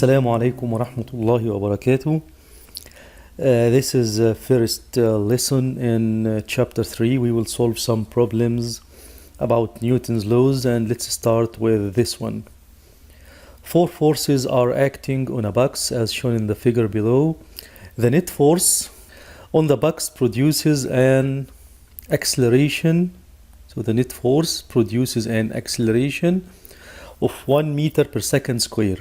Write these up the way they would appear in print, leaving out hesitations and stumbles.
Assalamu alaikum wa rahmatullahi wa barakatuh. This is the first lesson in chapter 3. We will solve some problems about Newton's laws, and let's start with this one. Four forces are acting on a box as shown in the figure below. The net force on the box produces an acceleration. So the net force produces an acceleration of 1 meter per second square.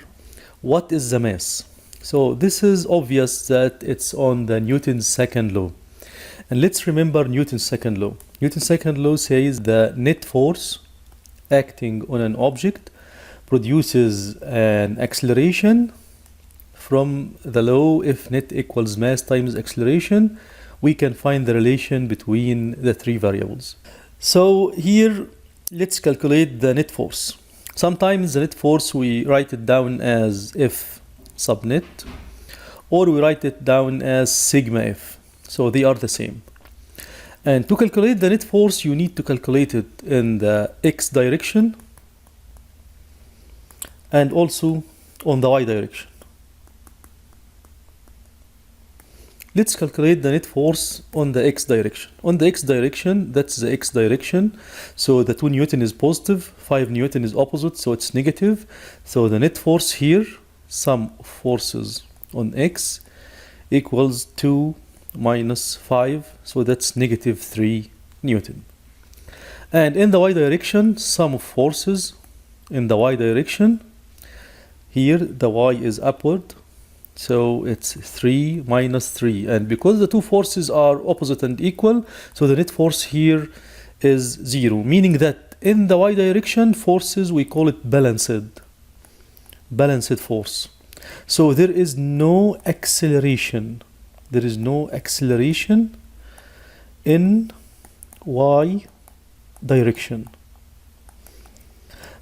What is the mass? So this is obvious that it's on the Newton's second law. And let's remember Newton's second law. Newton's second law says the net force acting on an object produces an acceleration. From the law, if net equals mass times acceleration, we can find the relation between the three variables. So here, let's calculate the net force. Sometimes the net force we write it down as F sub net, or we write it down as sigma F. So they are the same. And to calculate the net force, you need to calculate it in the x direction and also on the y direction. Let's calculate the net force on the x direction. On the x direction, that's the x direction. So the 2 Newton is positive, 5 Newton is opposite, so it's negative. So the net force here, sum of forces on x, equals 2 minus 5. So that's negative 3 Newton. And in the y direction, sum of forces in the y direction, here the y is upward. So it's 3 minus 3. And because the two forces are opposite and equal, so the net force here is 0. Meaning that in the y direction, forces, we call it balanced force. So there is no acceleration. There is no acceleration in y direction.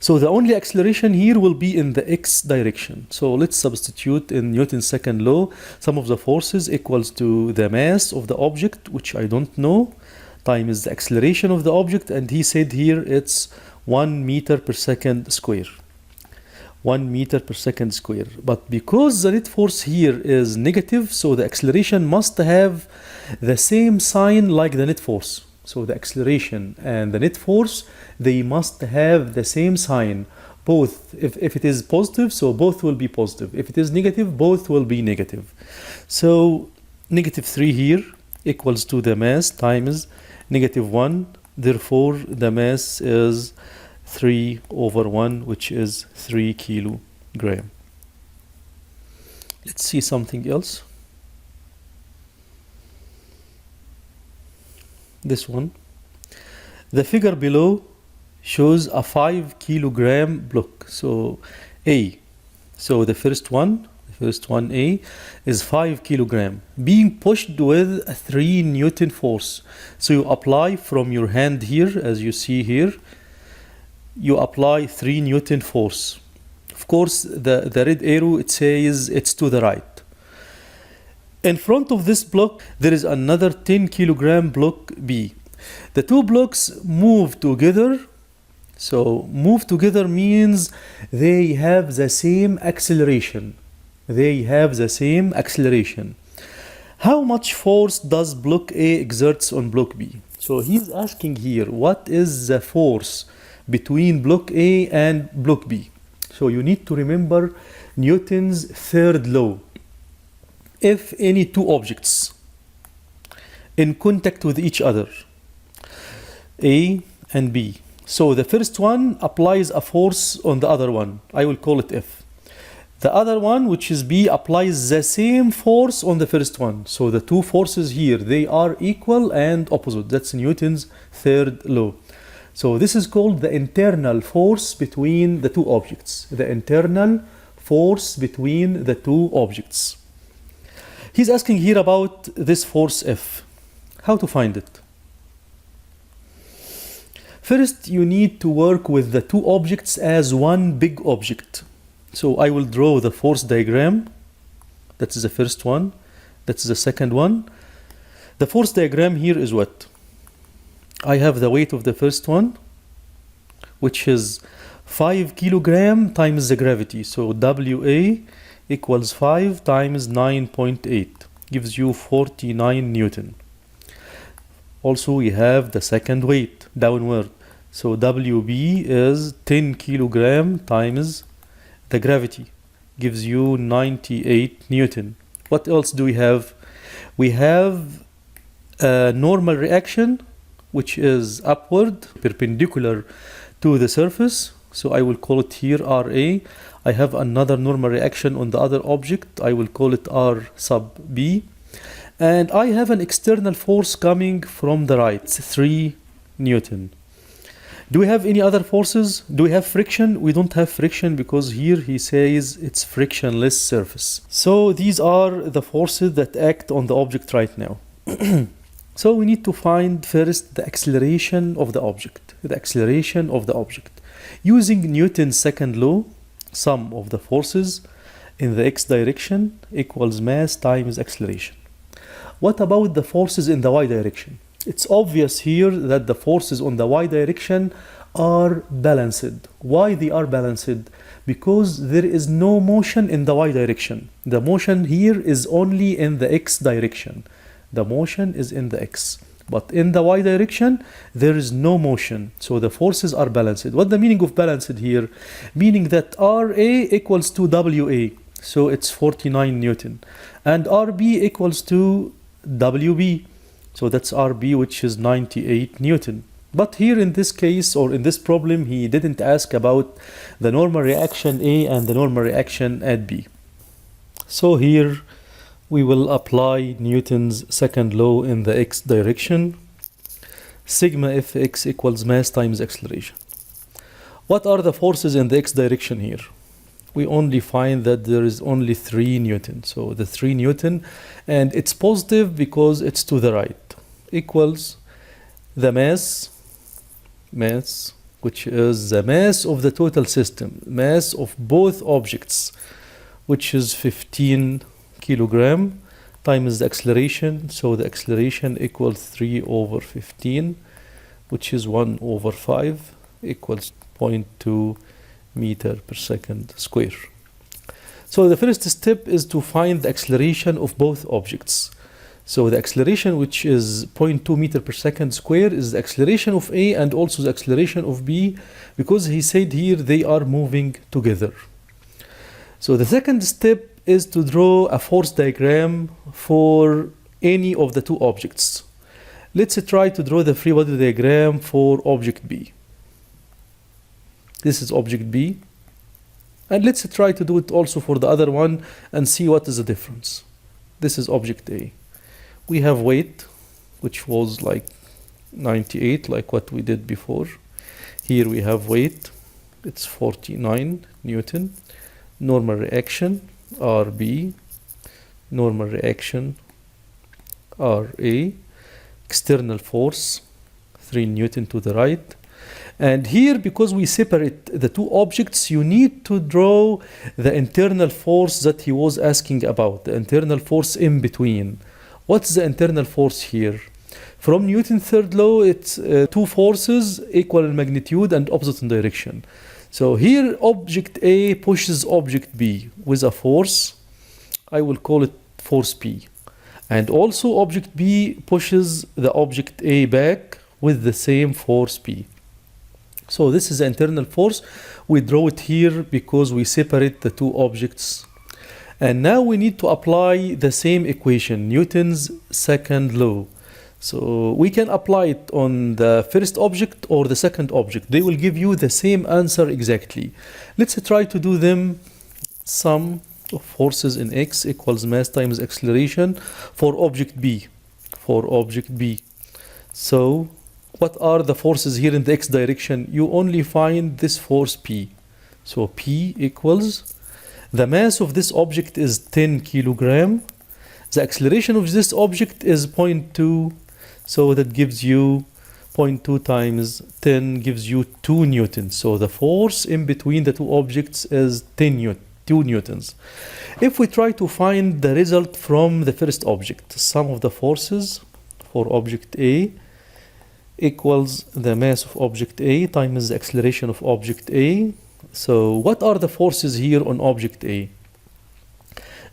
So the only acceleration here will be in the x direction. So let's substitute in Newton's second law, sum of the forces equals to the mass of the object, which I don't know, times the acceleration of the object, and he said here it's 1 meter per second square. 1 meter per second square. But because the net force here is negative, so the acceleration must have the same sign like the net force. So the acceleration and the net force, they must have the same sign. Both, if it is positive, so both will be positive. If it is negative, both will be negative. So negative 3 here equals to the mass times negative 1. Therefore, the mass is 3 over 1, which is 3 kilogram. Let's see something else. This one. The figure below shows a 5 kilogram block. So A. So the first one A, is 5 kilogram being pushed with a 3 Newton force. So you apply from your hand here, as you see here, you apply 3 Newton force. Of course, the red arrow, it says it's to the right. In front of this block, there is another 10 kilogram block B. The two blocks move together. So move together means they have the same acceleration. They have the same acceleration. How much force does block A exerts on block B? So he's asking here, what is the force between block A and block B? So you need to remember Newton's third law. If any two objects in contact with each other, A and B, so the first one applies a force on the other one, I will call it F. The other one, which is B, applies the same force on the first one. So the two forces here, they are equal and opposite. That's Newton's third law. So this is called the internal force between the two objects. The internal force between the two objects. He's asking here about this force F. How to find it? First, you need to work with the two objects as one big object. So I will draw the force diagram. That's the first one. That's the second one. The force diagram here is what? I have the weight of the first one, which is 5 kilogram times the gravity. So WA equals 5 times 9.8, gives you 49 Newton. Also, we have the second weight downward. So WB is 10 kilogram times the gravity, gives you 98 Newton. What else do we have? We have a normal reaction, which is upward, perpendicular to the surface. So I will call it here RA. I have another normal reaction on the other object. I will call it R sub B. And I have an external force coming from the right, 3 Newton. Do we have any other forces? Do we have friction? We don't have friction because here he says it's frictionless surface. So these are the forces that act on the object right now. So we need to find first the acceleration of the object. The acceleration of the object. Using Newton's second law, sum of the forces in the x direction equals mass times acceleration. What about the forces in the y direction? It's obvious here that the forces on the y direction are balanced. Why they are balanced? Because there is no motion in the y direction. The motion here is only in the x direction. The motion is in the x. But in the y direction, there is no motion. So the forces are balanced. What the meaning of balanced here? Meaning that RA equals to WA. So it's 49 Newton. And RB equals to WB. So that's RB, which is 98 Newton. But here in this case, or in this problem, he didn't ask about the normal reaction A and the normal reaction at B. So here we will apply Newton's second law in the x direction. Sigma Fx equals mass times acceleration. What are the forces in the x direction here? We only find that there is only 3 Newton. So the 3 Newton, and it's positive because it's to the right, equals the mass, which is the mass of the total system, mass of both objects, which is 15 kilogram, times the acceleration. So the acceleration equals 3 over 15, which is 1 over 5, equals 0.2 meter per second square. So the first step is to find the acceleration of both objects. So the acceleration, which is 0.2 meter per second square, is the acceleration of A and also the acceleration of B, because he said here they are moving together. So the second step is to draw a force diagram for any of the two objects. Let's try to draw the free body diagram for object B. This is object B. And let's try to do it also for the other one and see what is the difference. This is object A. We have weight, which was like 98, like what we did before. Here we have weight, it's 49 Newton. Normal reaction, RB. Normal reaction, RA. External force, 3 Newton to the right. And here, because we separate the two objects, you need to draw the internal force that he was asking about, the internal force in between. What's the internal force here? From Newton's third law, it's two forces equal in magnitude and opposite in direction. So here, object A pushes object B with a force. I will call it force P. And also object B pushes the object A back with the same force P. So this is the internal force. We draw it here because we separate the two objects. And now we need to apply the same equation, Newton's second law. So we can apply it on the first object or the second object. They will give you the same answer exactly. Let's try to do them. Sum of forces in X equals mass times acceleration for object B. For object B. So what are the forces here in the X direction? You only find this force P. So P equals, the mass of this object is 10 kilogram. The acceleration of this object is 0.2. So that gives you 0.2 times 10 gives you 2 newtons. So the force in between the two objects is 2 newtons. If we try to find the result from the first object, sum of the forces for object A equals the mass of object A times the acceleration of object A. So what are the forces here on object A?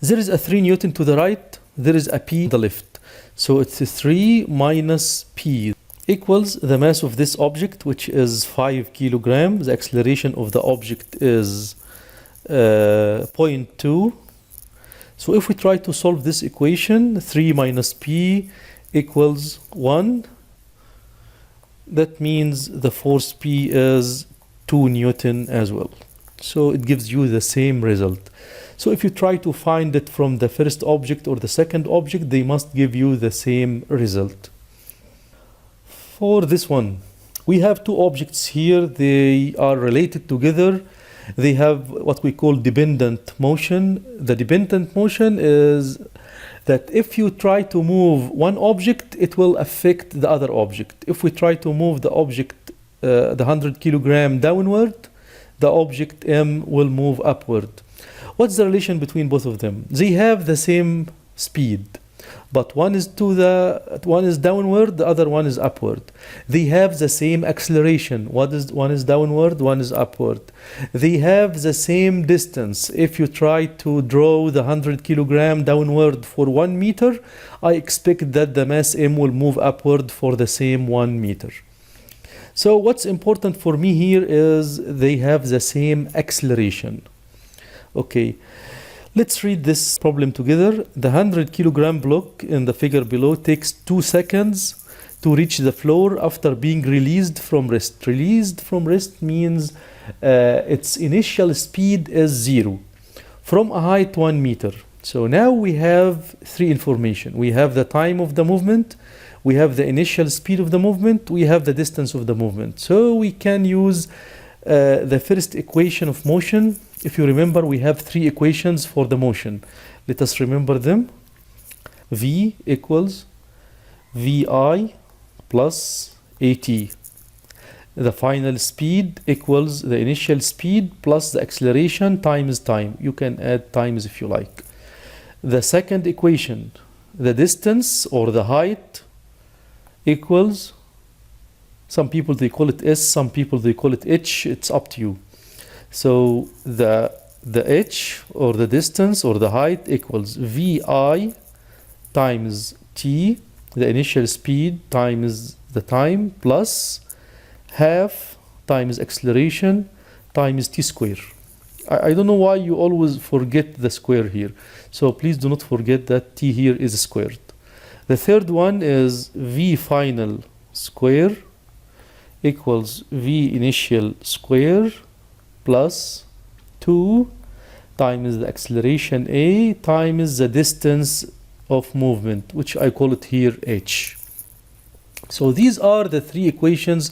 There is a 3 Newton to the right, there is a P to the left. So it's 3 minus P equals the mass of this object, which is 5 kilograms. The acceleration of the object is 0.2. So if we try to solve this equation, 3 minus P equals 1. That means the force P is 2 Newton as well. So it gives you the same result. So if you try to find it from the first object or the second object, they must give you the same result. For this one, we have two objects here. They are related together. They have what we call dependent motion. The dependent motion is that if you try to move one object, it will affect the other object. If we try to move the object, the 100 kilogram downward, the object M will move upward. What's the relation between both of them? They have the same speed, but one is downward, the other one is upward. They have the same acceleration. One is downward, one is upward. They have the same distance. If you try to draw the 100 kilogram downward for 1 meter, I expect that the mass M will move upward for the same 1 meter. So what's important for me here is they have the same acceleration. Okay, let's read this problem together. The 100 kilogram block in the figure below takes 2 seconds to reach the floor after being released from rest. Released from rest means its initial speed is 0 from a height 1 meter. So now we have 3 information. We have the time of the movement, we have the initial speed of the movement, we have the distance of the movement. So we can use the first equation of motion. If you remember, we have 3 equations for the motion. Let us remember them. V equals VI plus AT. The final speed equals the initial speed plus the acceleration times time. You can add times if you like. The second equation, the distance or the height equals, some people they call it S, some people they call it H, it's up to you. So the H or the distance or the height equals VI times T, the initial speed times the time, plus half times acceleration times T square. I don't know why you always forget the square here. So please do not forget that T here is squared. The third one is V final square equals V initial square plus 2 times the acceleration A times the distance of movement, which I call it here H. So these are the 3 equations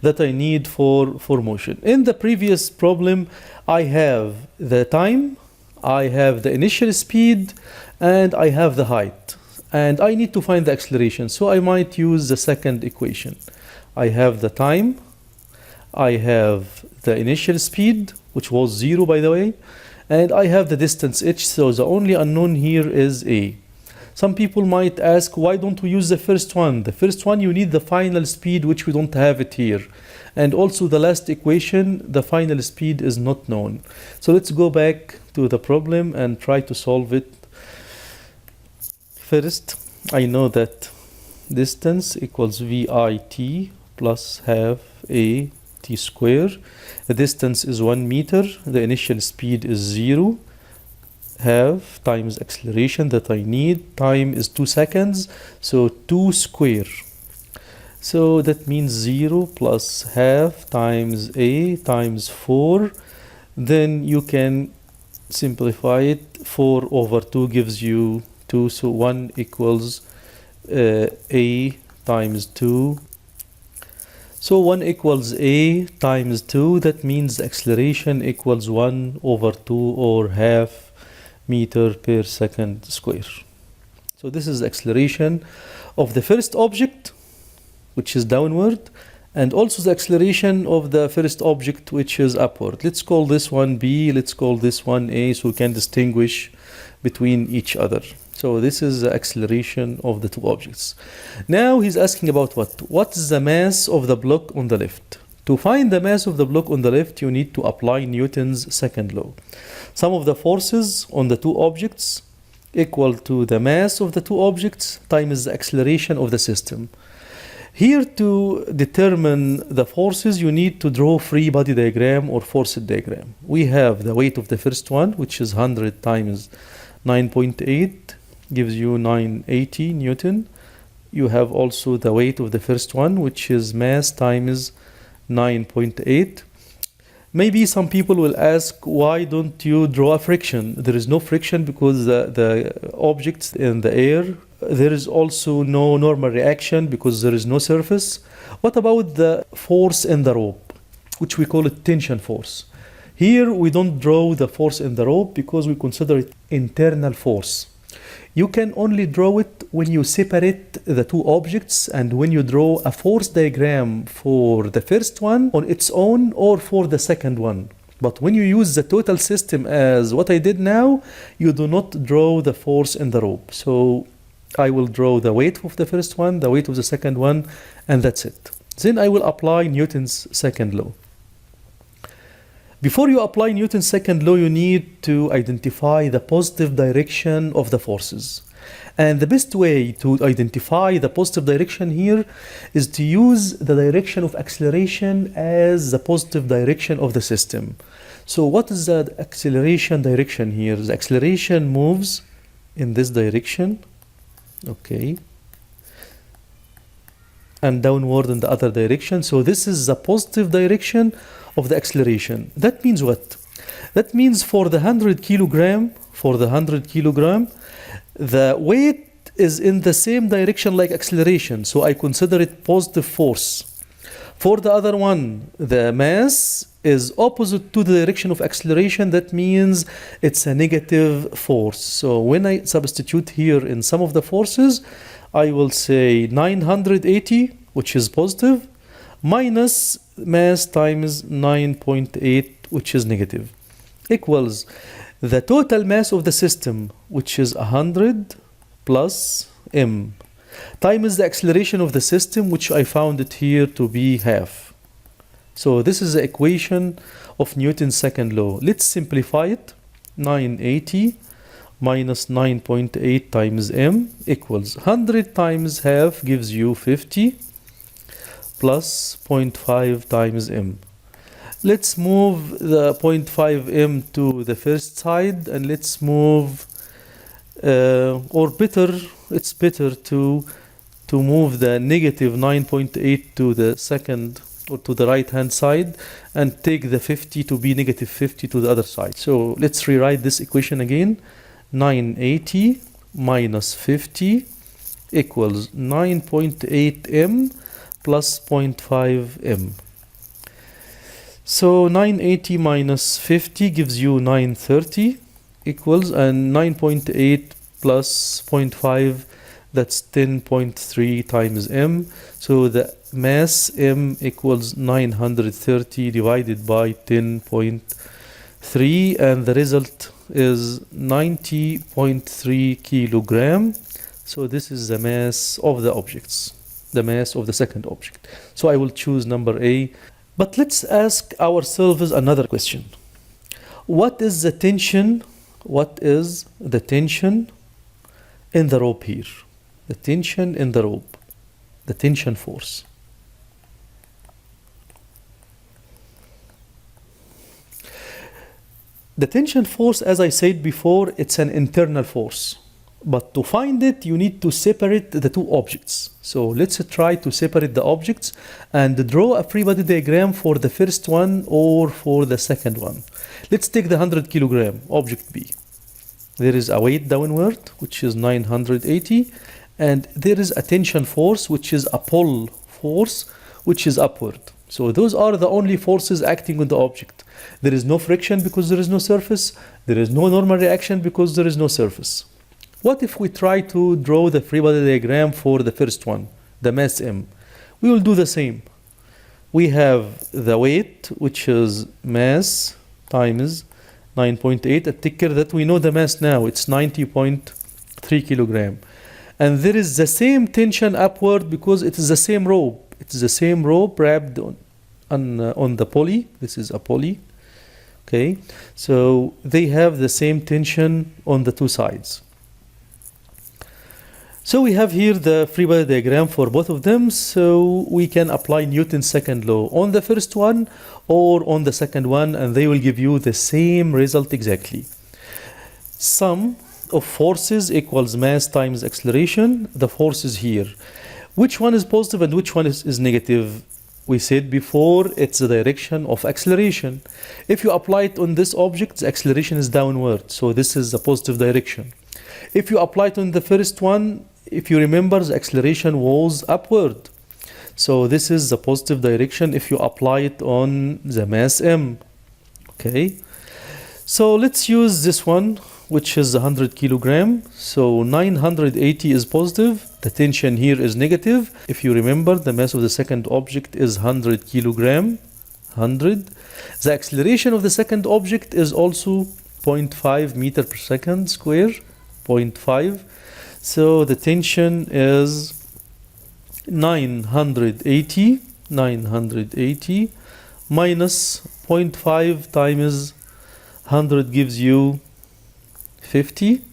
that I need for motion. In the previous problem, I have the time, I have the initial speed, and I have the height. And I need to find the acceleration, so I might use the second equation. I have the time, I have the initial speed, which was 0 by the way, and I have the distance h, so the only unknown here is A. Some people might ask, why don't we use the first one? The first one, you need the final speed, which we don't have it here. And also the last equation, the final speed is not known. So let's go back to the problem and try to solve it. First, I know that distance equals VIT plus half A T square. The distance is 1 meter. The initial speed is 0. Half times acceleration that I need. Time is 2 seconds. So 2 square. So that means 0 plus half times A times 4. Then you can simplify it. 4 over 2 gives you 2. So 1 equals A times 2. So 1 equals A times 2. That means the acceleration equals 1 over 2 or half meter per second square. So this is the acceleration of the first object, which is downward, and also the acceleration of the first object, which is upward. Let's call this one B, let's call this one A, so we can distinguish between each other. So this is the acceleration of the two objects. Now he's asking about what? What is the mass of the block on the left? To find the mass of the block on the left, you need to apply Newton's second law. Sum of the forces on the two objects equal to the mass of the two objects times the acceleration of the system. Here, to determine the forces, you need to draw free body diagram or force diagram. We have the weight of the first one, which is 100 times 9.8, gives you 980 Newton. You have also the weight of the first one, which is mass times 9.8. Maybe some people will ask, why don't you draw a friction? There is no friction because the object's in the air. There is also no normal reaction because there is no surface. What about the force in the rope, which we call it tension force? Here we don't draw the force in the rope because we consider it internal force. You can only draw it when you separate the two objects and when you draw a force diagram for the first one on its own or for the second one. But when you use the total system as what I did now, you do not draw the force in the rope. So I will draw the weight of the first one, the weight of the second one, and that's it. Then I will apply Newton's second law. Before you apply Newton's second law, you need to identify the positive direction of the forces. And the best way to identify the positive direction here is to use the direction of acceleration as the positive direction of the system. So what is the acceleration direction here? The acceleration moves in this direction, okay, and downward in the other direction. So this is the positive direction of the acceleration. That means what? That means for the 100 kilogram, the weight is in the same direction like acceleration. So I consider it positive force. For the other one, the mass is opposite to the direction of acceleration. That means it's a negative force. So when I substitute here in some of the forces, I will say 980, which is positive, minus mass times 9.8, which is negative, equals the total mass of the system, which is 100 plus m, times the acceleration of the system, which I found it here to be half. So this is the equation of Newton's second law. Let's simplify it. 980 minus 9.8 times m equals 100 times half gives you 50 plus 0.5 times m. Let's move the 0.5 m to the first side, and let's move, it's better to move the negative 9.8 to the second or to the right hand side and take the 50 to be negative 50 to the other side. So let's rewrite this equation again. 980 minus 50 equals 9.8 m plus 0.5 m. So 980 minus 50 gives you 930 equals, and 9.8 plus 0.5, that's 10.3 times m. So the mass m equals 930 divided by 10.3, and the result is 90.3 kilogram. So this is the mass of the objects, the mass of the second object. So I will choose number A. But let's ask ourselves another question. What is the tension? What is the tension in the rope here? The tension in the rope, the tension force. The tension force, as I said before, it's an internal force. But to find it, you need to separate the two objects. So let's try to separate the objects and draw a free body diagram for the first one or for the second one. Let's take the 100 kilogram object B. There is a weight downward, which is 980, and there is a tension force, which is a pull force, which is upward. So those are the only forces acting on the object. There is no friction because there is no surface. There is no normal reaction because there is no surface. What if we try to draw the free body diagram for the first one, the mass m? We will do the same. We have the weight, which is mass times 9.8. Take care that we know the mass now. It's 90.3 kilogram. And there is the same tension upward because it is the same rope. It is the same rope wrapped on the pulley. This is a pulley. Okay, so they have the same tension on the two sides. So we have here the free body diagram for both of them, so we can apply Newton's second law on the first one or on the second one, and they will give you the same result exactly. Sum of forces equals mass times acceleration. The force is here. Which one is positive and which one is negative? We said before, it's the direction of acceleration. If you apply it on this object, the acceleration is downward, so this is the positive direction. If you apply it on the first one, if you remember, the acceleration was upward. So this is the positive direction if you apply it on the mass m. Okay. So let's use this one, which is 100 kilogram. So 980 is positive. The tension here is negative. If you remember, the mass of the second object is 100 kilogram. 100. The acceleration of the second object is also 0.5 meter per second square. 0.5. So the tension is 980 minus 0.5 times 100 gives you 50.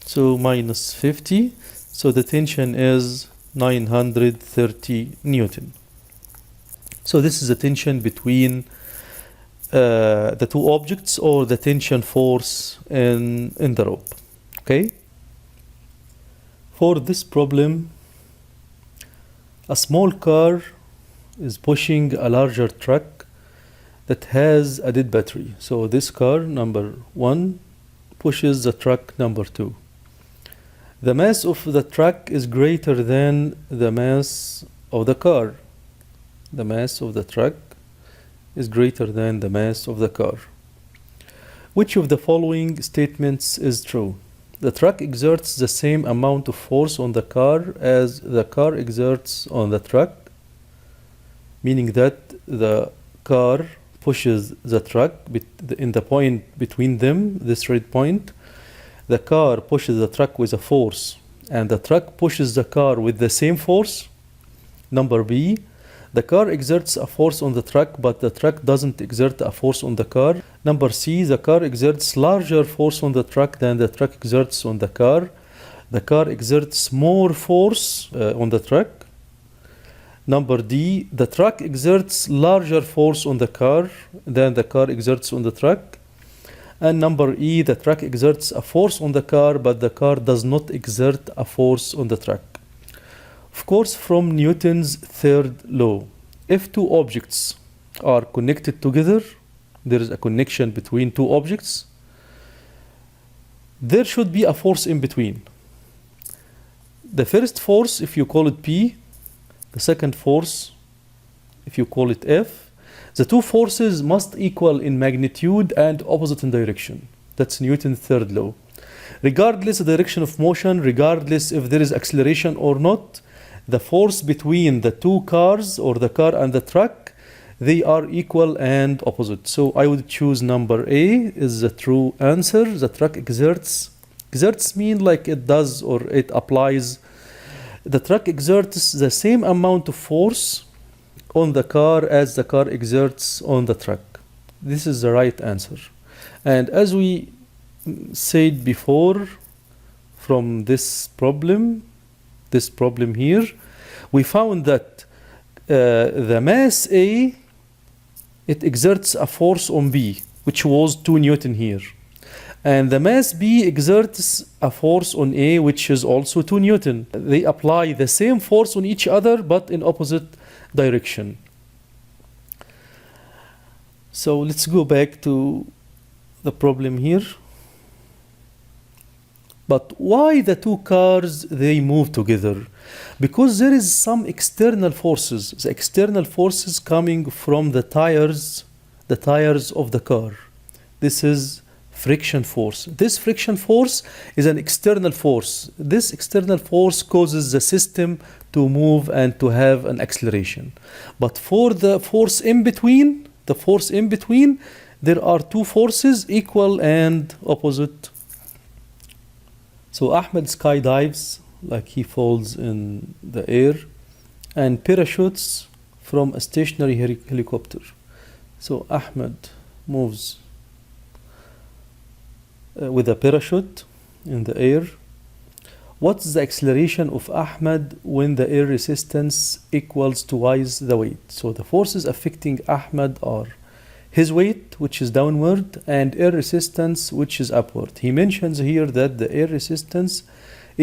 So minus 50. So the tension is 930 Newton. So this is the tension between the two objects, or the tension force in the rope. Okay. For this problem, a small car is pushing a larger truck that has a dead battery. So this car, number 1, pushes the truck number 2. The mass of the truck is greater than the mass of the car. The mass of the truck is greater than the mass of the car. Which of the following statements is true? The truck exerts the same amount of force on the car as the car exerts on the truck, meaning that the car pushes the truck in the point between them, this red point. The car pushes the truck with a force, and the truck pushes the car with the same force. Number B, the car exerts a force on the truck, but the truck doesn't exert a force on the car. Number C, the car exerts larger force on the truck than the truck exerts on the car. The car exerts more force on the truck. Number D, the truck exerts larger force on the car than the car exerts on the truck. And number E, the truck exerts a force on the car, but the car does not exert a force on the truck. Of course, from Newton's third law, if two objects are connected together, there is a connection between two objects, there should be a force in between. The first force, if you call it P, the second force, if you call it F, the two forces must equal in magnitude and opposite in direction. That's Newton's third law. Regardless of the direction of motion, regardless if there is acceleration or not, the force between the two cars, or the car and the truck, they are equal and opposite. So I would choose number A is the true answer. The truck exerts. Exerts mean like it does or it applies. The truck exerts the same amount of force on the car as the car exerts on the truck. This is the right answer. And as we said before, from this problem here, we found that the mass A, it exerts a force on B, which was 2 Newton here. And the mass B exerts a force on A, which is also 2 Newton. They apply the same force on each other, but in opposite direction. So let's go back to the problem here. But why the two cars, they move together? Because there is some external forces. The external forces coming from the tires of the car. This is friction force. This friction force is an external force. This external force causes the system to move and to have an acceleration. But for the force in between, there are two forces, equal and opposite. So Ahmed skydives, like he falls in the air, and parachutes from a stationary helicopter. So Ahmed moves with a parachute in the air. What's the acceleration of Ahmed when the air resistance equals twice the weight? So the forces affecting Ahmed are his weight, which is downward, and air resistance, which is upward. He mentions here that the air resistance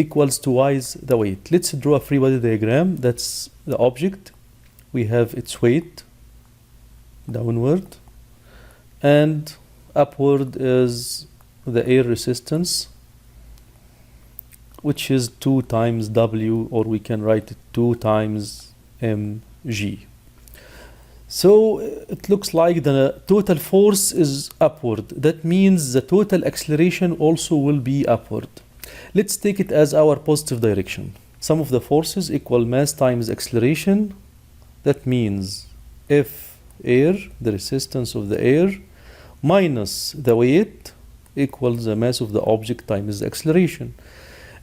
equals twice the weight. Let's draw a free body diagram. That's the object. We have its weight, downward, and upward is the air resistance, which is 2 times W, or we can write it 2 times mg. So it looks like the total force is upward. That means the total acceleration also will be upward. Let's take it as our positive direction. Sum of the forces equal mass times acceleration. That means F air, the resistance of the air, minus the weight equals the mass of the object times the acceleration.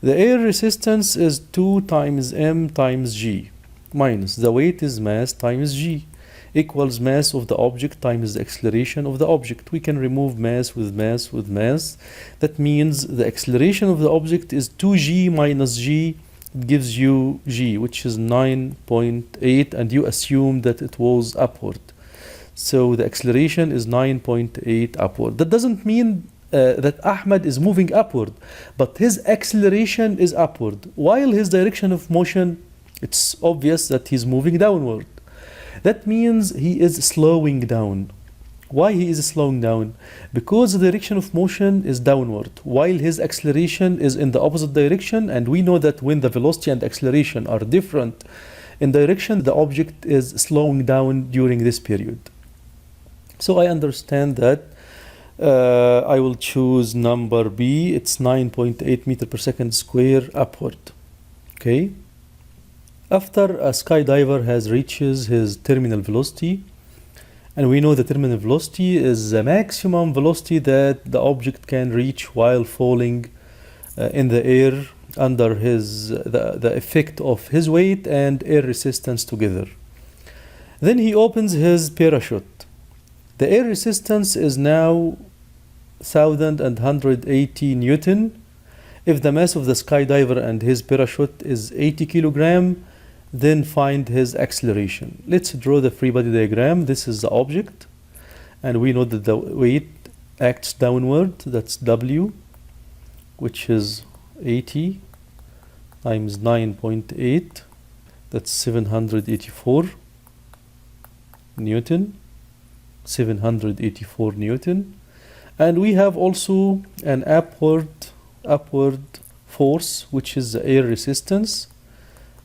The air resistance is 2 times m times g, minus the weight is mass times g, equals mass of the object times the acceleration of the object. We can remove mass with mass with mass. That means the acceleration of the object is 2g minus g. It gives you g, which is 9.8, and you assume that it was upward. So the acceleration is 9.8 upward. That doesn't mean that Ahmed is moving upward, but his acceleration is upward, while his direction of motion, it's obvious that he's moving downward. That means he is slowing down. Why he is slowing down? Because the direction of motion is downward, while his acceleration is in the opposite direction, and we know that when the velocity and acceleration are different in direction, the object is slowing down during this period. So I understand that I will choose number B. It's 9.8 meter per second square upward. Okay. After a skydiver has reaches his terminal velocity, and we know the terminal velocity is the maximum velocity that the object can reach while falling in the air under the effect of his weight and air resistance together. Then he opens his parachute. The air resistance is now 1,180 Newton. If the mass of the skydiver and his parachute is 80 kilogram, then find his acceleration. Let's draw the free body diagram. This is the object, and we know that the weight acts downward. That's W, which is 80 times 9.8. That's 784 Newton. 784 Newton. And we have also an upward force, which is the air resistance.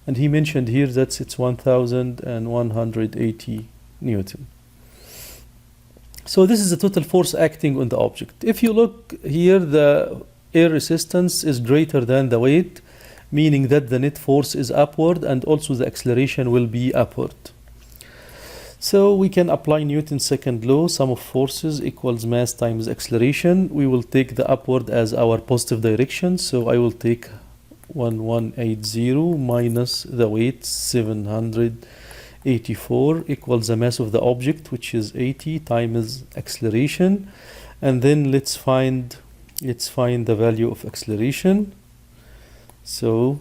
And he mentioned here that it's 1,180 Newton. So this is the total force acting on the object. If you look here, the air resistance is greater than the weight, meaning that the net force is upward, and also the acceleration will be upward. So we can apply Newton's second law. Sum of forces equals mass times acceleration. We will take the upward as our positive direction. So I will take 1180 minus the weight 784 equals the mass of the object, which is 80 times acceleration. And then let's find the value of acceleration. So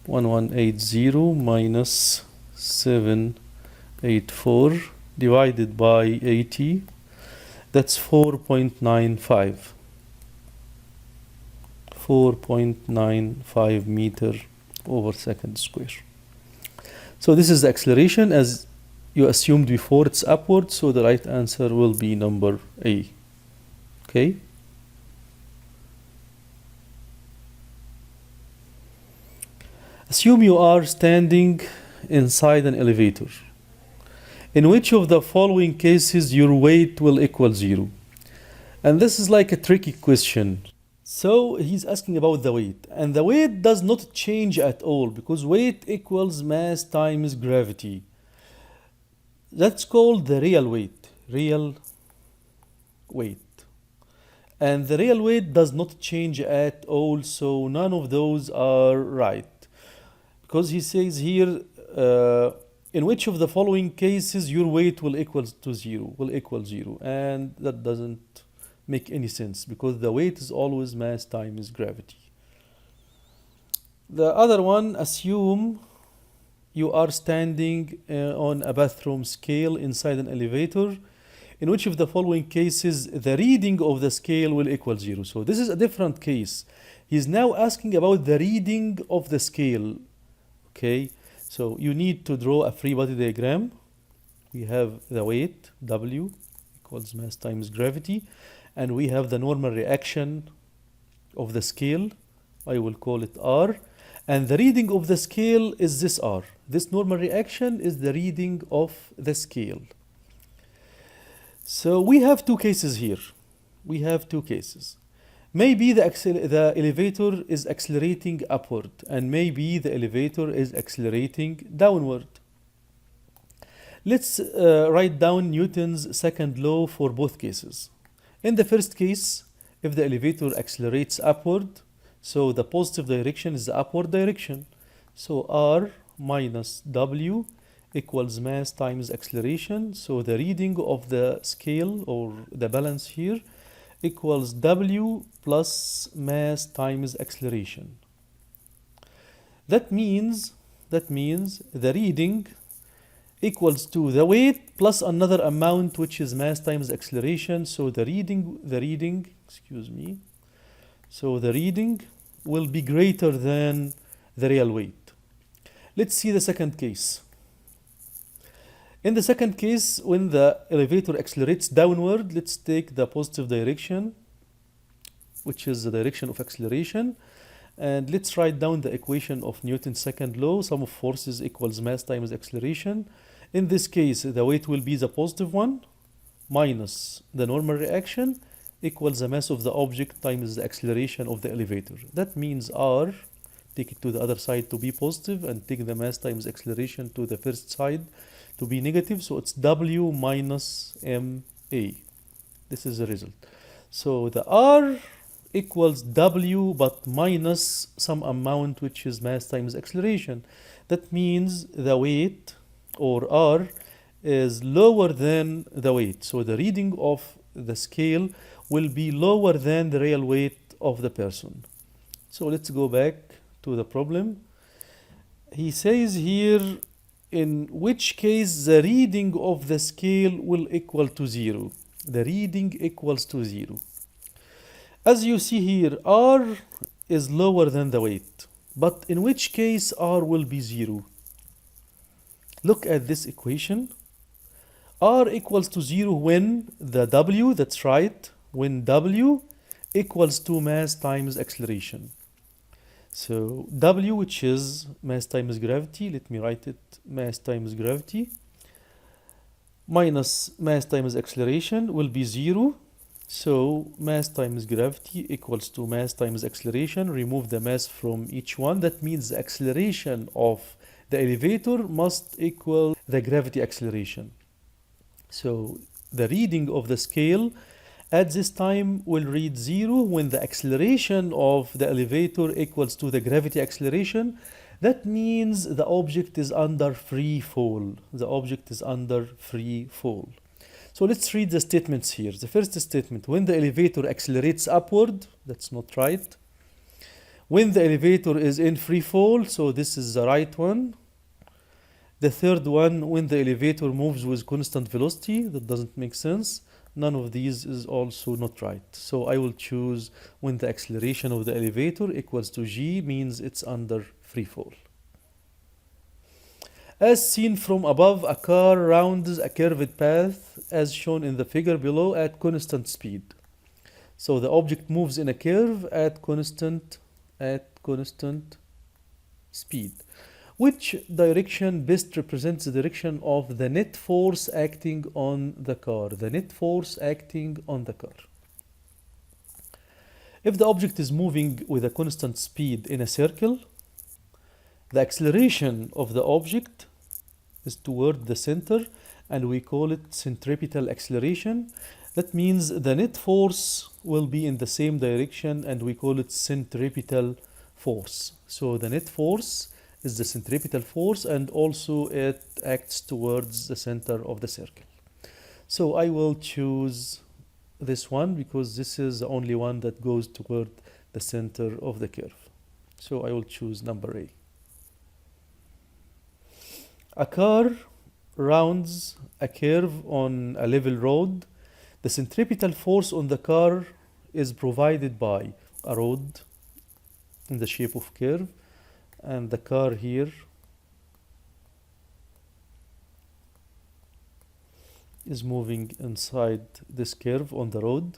1180 minus 784 divided by 80, that's 4.95 meter over second square. So this is the acceleration. As you assumed before, it's upward, so the right answer will be number A. Okay. Assume you are standing inside an elevator. In which of the following cases your weight will equal 0? And this is like a tricky question. So he's asking about the weight, and the weight does not change at all, because weight equals mass times gravity. That's called the real weight. And the real weight does not change at all, so none of those are right. Because he says here in which of the following cases your weight will equal to zero, will equal zero? And that doesn't make any sense because the weight is always mass times gravity. The other one, assume you are standing on a bathroom scale inside an elevator. In which of the following cases the reading of the scale will equal zero? So this is a different case. He's now asking about the reading of the scale. Okay, so you need to draw a free body diagram. We have the weight, W, equals mass times gravity, and we have the normal reaction of the scale. I will call it R. And the reading of the scale is this R. This normal reaction is the reading of the scale. So we have two cases here. We have two cases. Maybe the elevator is accelerating upward, and maybe the elevator is accelerating downward. Let's write down Newton's second law for both cases. In the first case, if the elevator accelerates upward, so the positive direction is the upward direction. So R minus W equals mass times acceleration. So the reading of the scale or the balance here equals W plus mass times acceleration. That means the reading equals to the weight plus another amount which is mass times acceleration. So the reading, excuse me. So the reading will be greater than the real weight. Let's see the second case. In the second case, when the elevator accelerates downward, let's take the positive direction, which is the direction of acceleration, and let's write down the equation of Newton's second law. Sum of forces equals mass times acceleration. In this case, the weight will be the positive one minus the normal reaction equals the mass of the object times the acceleration of the elevator. That means R, take it to the other side to be positive, and take the mass times acceleration to the first side to be negative. So it's W minus MA. This is the result. So the R equals W but minus some amount which is mass times acceleration. That means the weight, or R, is lower than the weight. So the reading of the scale will be lower than the real weight of the person. So let's go back to the problem. He says here, in which case the reading of the scale will equal to zero. The reading equals to zero. As you see here, R is lower than the weight. But in which case R will be zero? Look at this equation. R equals to zero when the W, that's right, when W equals to mass times acceleration. So W, which is mass times gravity, let me write it, mass times gravity, minus mass times acceleration will be zero. So mass times gravity equals to mass times acceleration. Remove the mass from each one. That means the acceleration of the elevator must equal the gravity acceleration. So the reading of the scale at this time will read zero when the acceleration of the elevator equals to the gravity acceleration. That means the object is under free fall. The object is under free fall. So let's read the statements here. The first statement, when the elevator accelerates upward, that's not right. When the elevator is in free fall, so this is the right one. The third one, when the elevator moves with constant velocity, that doesn't make sense. None of these is also not right. So I will choose when the acceleration of the elevator equals to g, means it's under free fall. As seen from above, a car rounds a curved path as shown in the figure below at constant speed. So the object moves in a curve at constant speed. Which direction best represents the direction of the net force acting on the car? The net force acting on the car. If the object is moving with a constant speed in a circle, the acceleration of the object is toward the center, and we call it centripetal acceleration. That means the net force will be in the same direction, and we call it centripetal force. So the net force is the centripetal force, and also it acts towards the center of the circle. So I will choose this one because this is the only one that goes toward the center of the curve. So I will choose number A. A car rounds a curve on a level road. The centripetal force on the car is provided by a rod in the shape of curve, and the car here is moving inside this curve on the road.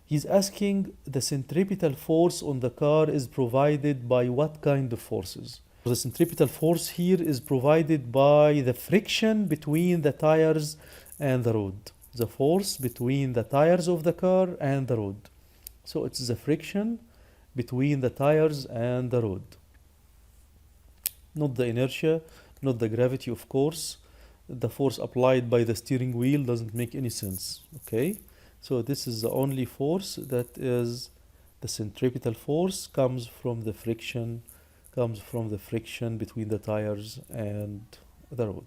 He's asking the centripetal force on the car is provided by what kind of forces? The centripetal force here is provided by the friction between the tires and the road. The force between the tires of the car and the road. So it's the friction between the tires and the road. Not the inertia, not the gravity, of course. The force applied by the steering wheel doesn't make any sense. Okay? So this is the only force that is the centripetal force comes from the friction between the tires and the road.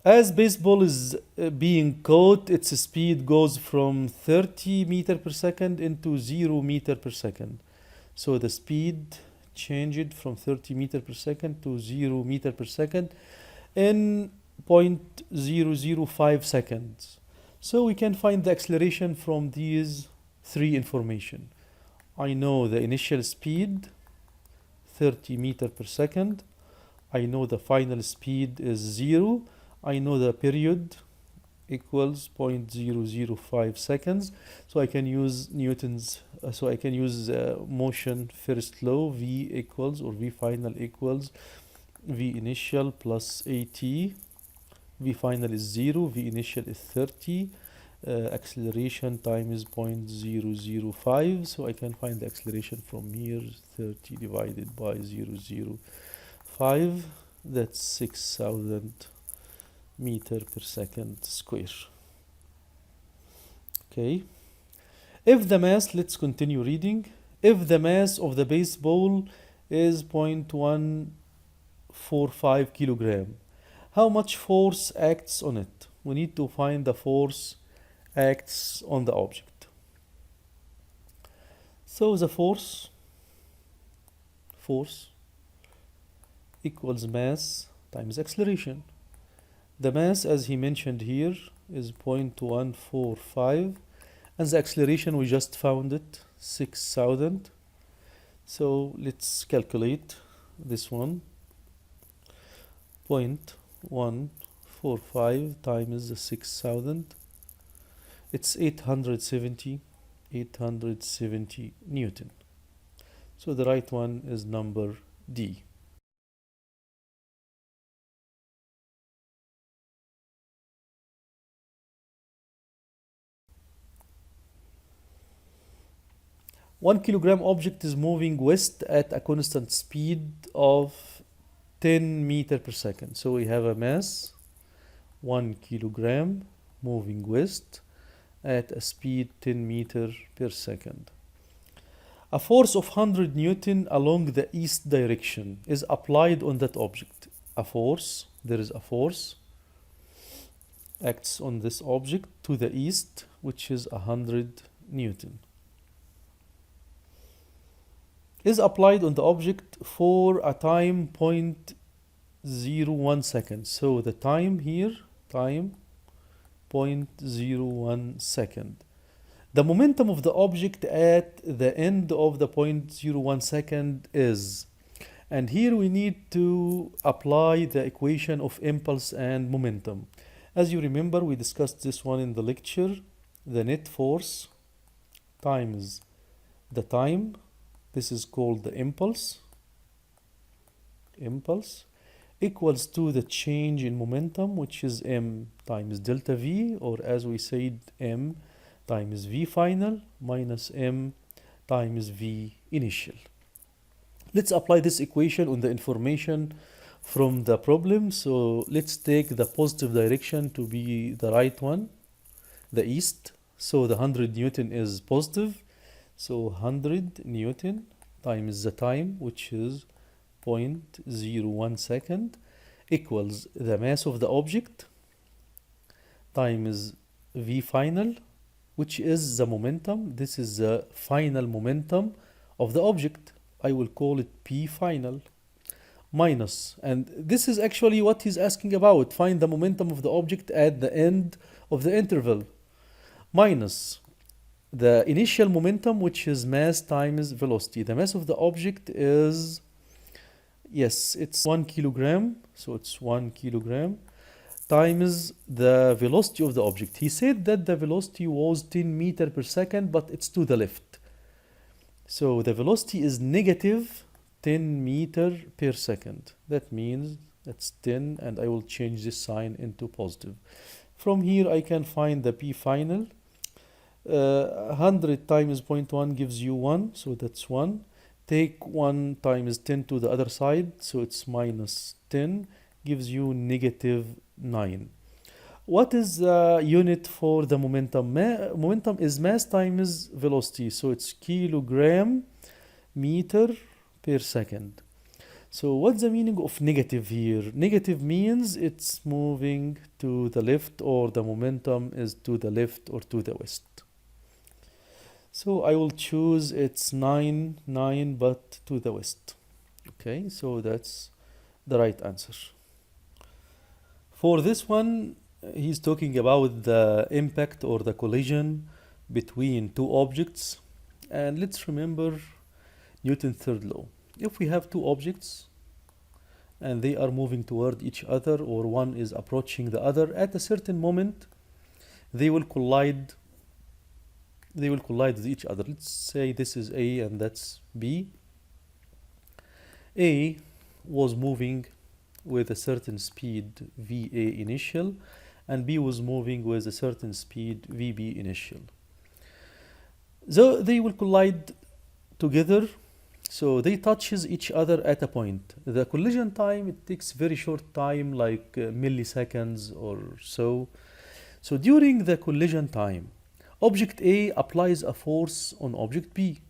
As baseball is being caught, its speed goes from 30 meter per second into 0 meter per second. So the speed changed from 30 meter per second to 0 meter per second in 0.005 seconds. So we can find the acceleration from these three information. I know the initial speed, 30 meter per second. I know the final speed is 0. I know the period equals 0.005 seconds. So I can use motion first law. V equals, or V final equals V initial plus AT. V final is 0, V initial is 30. Acceleration time is 0.005, so I can find the acceleration from here. 30 divided by 0.005, that's 6,000 meter per second square. Okay, if the mass, let's continue reading. If the mass of the baseball is 0.145 kilogram, how much force acts on it? We need to find the force acts on the object. So the force equals mass times acceleration. The mass, as he mentioned here, is 0.145, and the acceleration, we just found it, 6,000. So let's calculate this one. 0.145 times the 6,000. It's 870 Newton. So the right one is number D. One kilogram object is moving west at a constant speed of 10 meter per second. So we have a mass, 1 kilogram, moving west at a speed 10 meter per second. A force of 100 Newton along the east direction is applied on that object. There is a force acts on this object to the east, which is 100 Newton. Is applied on the object for a time 0.01 seconds. So the time here, 0.01 second. The momentum of the object at the end of the 0.01 second is, and here we need to apply the equation of impulse and momentum. As you remember, we discussed this one in the lecture. The net force times the time, this is called the impulse, equals to the change in momentum, which is m times delta v, or as we said, m times v final minus m times v initial. Let's apply this equation on the information from the problem. So let's take the positive direction to be the right one, the east. So the 100 Newton is positive. So 100 Newton times the time, which is 0.01 second equals the mass of the object times v final, which is the momentum. This is the final momentum of the object. I will call it P final minus, and this is actually what he's asking about. Find the momentum of the object at the end of the interval, minus the initial momentum, which is mass times velocity. The mass of the object is, yes, it's 1 kilogram. So it's 1 kilogram times the velocity of the object. He said that the velocity was 10 meter per second, but it's to the left. So the velocity is negative 10 meter per second. That means that's 10, and I will change this sign into positive. From here I can find the P final. 100 times 0.1 gives you 1, so that's 1. Take 1 times 10 to the other side, so it's minus 10, gives you negative 9. What is the unit for the momentum? Momentum is mass times velocity, so it's kilogram meter per second. So what's the meaning of negative here? Negative means it's moving to the left, or the momentum is to the left or to the west. So I will choose it's 9, but to the west. Okay, so that's the right answer. For this one, he's talking about the impact or the collision between two objects. And let's remember Newton's third law. If we have two objects and they are moving toward each other, or one is approaching the other, at a certain moment they will collide with each other. Let's say this is A and that's B. A was moving with a certain speed VA initial, and B was moving with a certain speed VB initial. So they will collide together, so they touches each other at a point. The collision time, it takes very short time, like milliseconds or so. So during the collision time, object A applies a force on object B,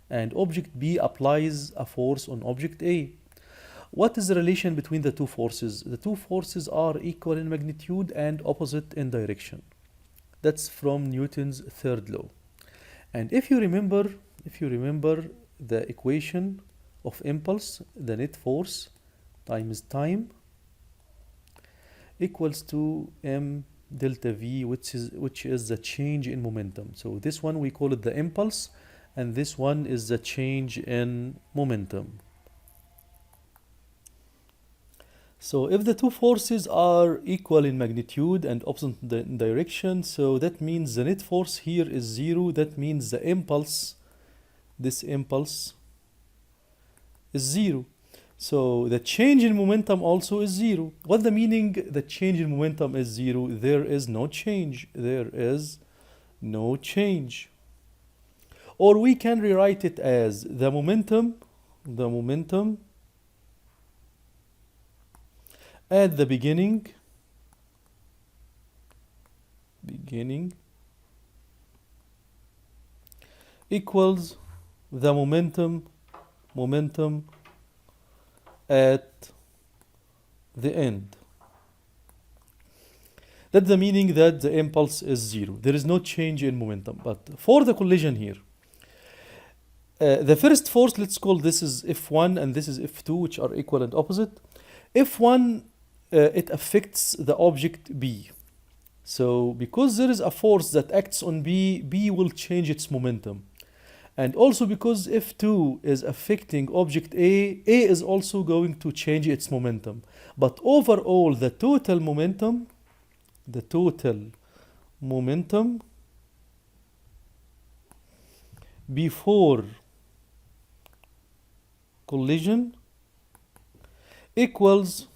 and object B applies a force on object A. What is the relation between the two forces? The two forces are equal in magnitude and opposite in direction. That's from Newton's third law. And if you remember the equation of impulse, the net force times time equals to m delta v, which is the change in momentum. So this one we call it the impulse, and this one is the change in momentum. So if the two forces are equal in magnitude and opposite in direction, so that means the net force here is 0. That means the impulse, this impulse, is 0. So the change in momentum also is 0. What the meaning the change in momentum is 0? There is no change. There is no change. Or we can rewrite it as the momentum at the beginning equals the momentum at the end. That's the meaning that the impulse is 0. There is no change in momentum. But for the collision here, the first force, let's call this is F1 and this is F2, which are equal and opposite. F1, it affects the object B. So because there is a force that acts on B, B will change its momentum. And also because F2 is affecting object A, A is also going to change its momentum. But overall, the total momentum before collision equals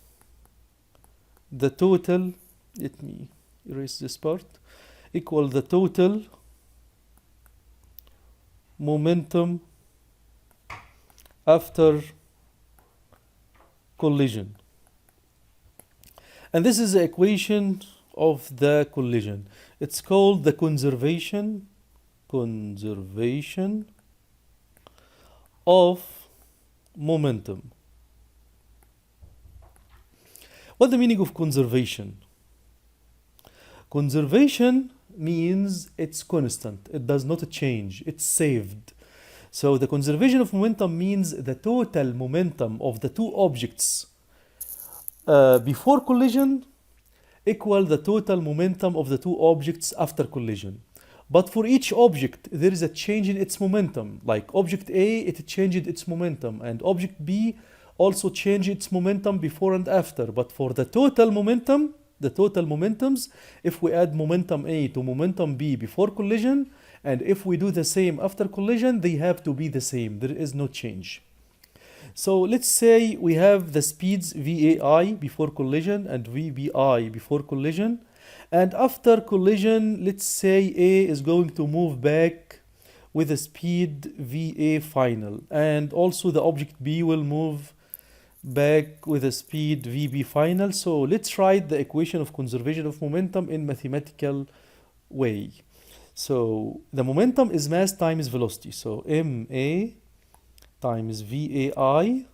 the total, let me erase this part, equal the total momentum after collision. And this is the equation of the collision. It's called the conservation of momentum. What's the meaning of conservation? Conservation means it's constant, it does not change, it's saved. So the conservation of momentum means the total momentum of the two objects before collision equal the total momentum of the two objects after collision. But for each object, there is a change in its momentum. Like object A, it changed its momentum, and object B also changed its momentum before and after. But for the total momentum, the total momentums, if we add momentum A to momentum B before collision, and if we do the same after collision, they have to be the same. There is no change. So let's say we have the speeds VAI before collision and VBI before collision. And after collision, let's say A is going to move back with a speed VA final. And also the object B will move back with a speed VB final. So let's write the equation of conservation of momentum in mathematical way. So the momentum is mass times velocity. So MA times VAI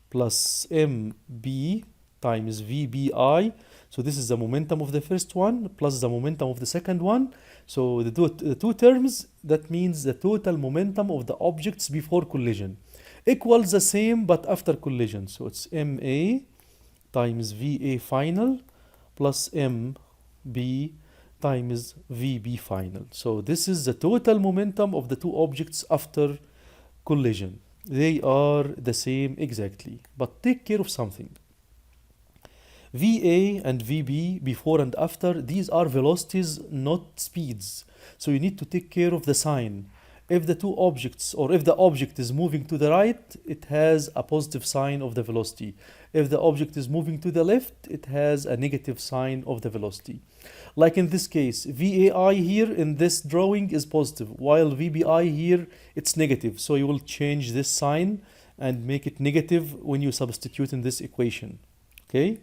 plus MB times VBI. So this is the momentum of the first one plus the momentum of the second one. So the two terms, that means the total momentum of the objects before collision equals the same but after collision. So it's MA times VA final plus MB times VB final. So this is the total momentum of the two objects after collision. They are the same exactly, but take care of something. VA and VB before and after, these are velocities, not speeds. So you need to take care of the sign. If the two objects, or if the object is moving to the right, it has a positive sign of the velocity. If the object is moving to the left, it has a negative sign of the velocity. Like in this case, VAI here in this drawing is positive, while VBI here it's negative. So you will change this sign and make it negative when you substitute in this equation. Okay?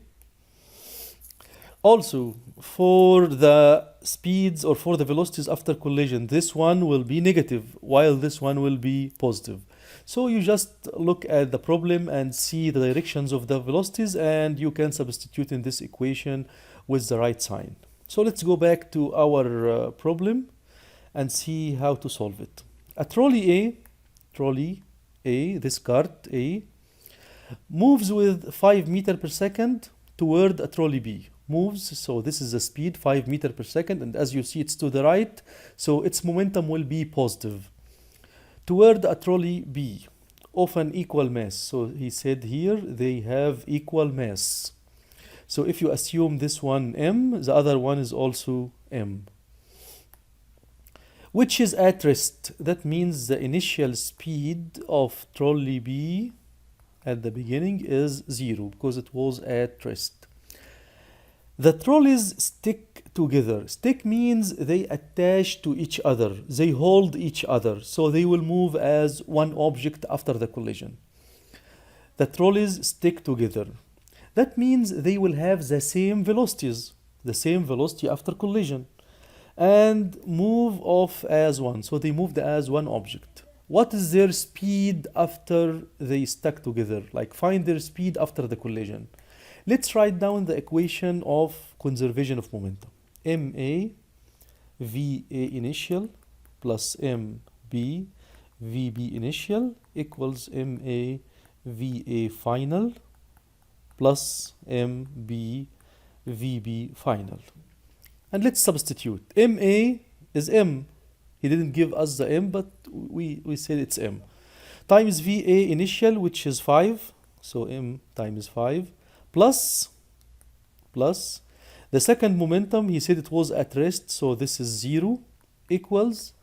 Also, for the speeds or for the velocities after collision, this one will be negative, while this one will be positive. So you just look at the problem and see the directions of the velocities, and you can substitute in this equation with the right sign. So let's go back to our problem and see how to solve it. A trolley A, this cart A, moves with 5 meters per second toward a trolley B. Moves, so this is the speed, 5 meters per second, and as you see it's to the right, so its momentum will be positive. Toward a trolley B of an equal mass. So he said here they have equal mass. So if you assume this one M, the other one is also M. Which is at rest. That means the initial speed of trolley B at the beginning is 0 because it was at rest. The trolleys stick together. Stick means they attach to each other. They hold each other. So they will move as one object after the collision. The trolleys stick together. That means they will have the same velocities. The same velocity after collision. And move off as one. So they moved as one object. What is their speed after they stuck together? Like find their speed after the collision. Let's write down the equation of conservation of momentum. MA VA initial plus MB VB initial equals MA VA final plus MB VB final. And let's substitute. MA is M. He didn't give us the M, but we said it's M. Times VA initial, which is 5. So M times 5. Plus the second momentum, he said it was at rest, so this is 0, equals,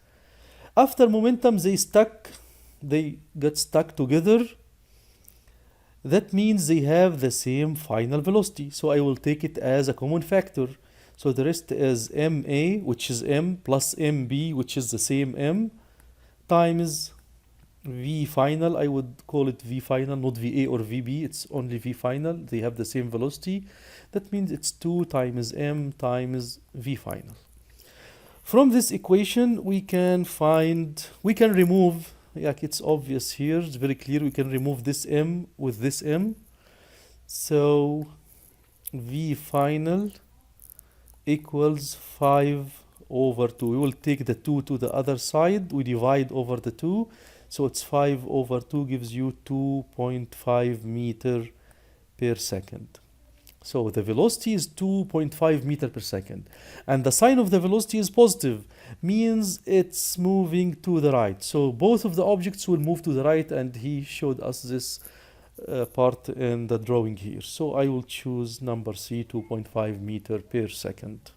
after momentum they got stuck together. That means they have the same final velocity, so I will take it as a common factor. So the rest is MA, which is M, plus MB, which is the same M, times V final. I would call it V final, not VA or VB. It's only V final. They have the same velocity. That means it's 2 times M times V final. From this equation, we can remove, like it's obvious here, it's very clear, we can remove this M with this M. So V final equals 5 over 2. We will take the 2 to the other side. We divide over the 2. So it's 5 over 2 gives you 2.5 meter per second. So the velocity is 2.5 meter per second. And the sign of the velocity is positive, means it's moving to the right. So both of the objects will move to the right, and he showed us this part in the drawing here. So I will choose number C, 2.5 meter per second.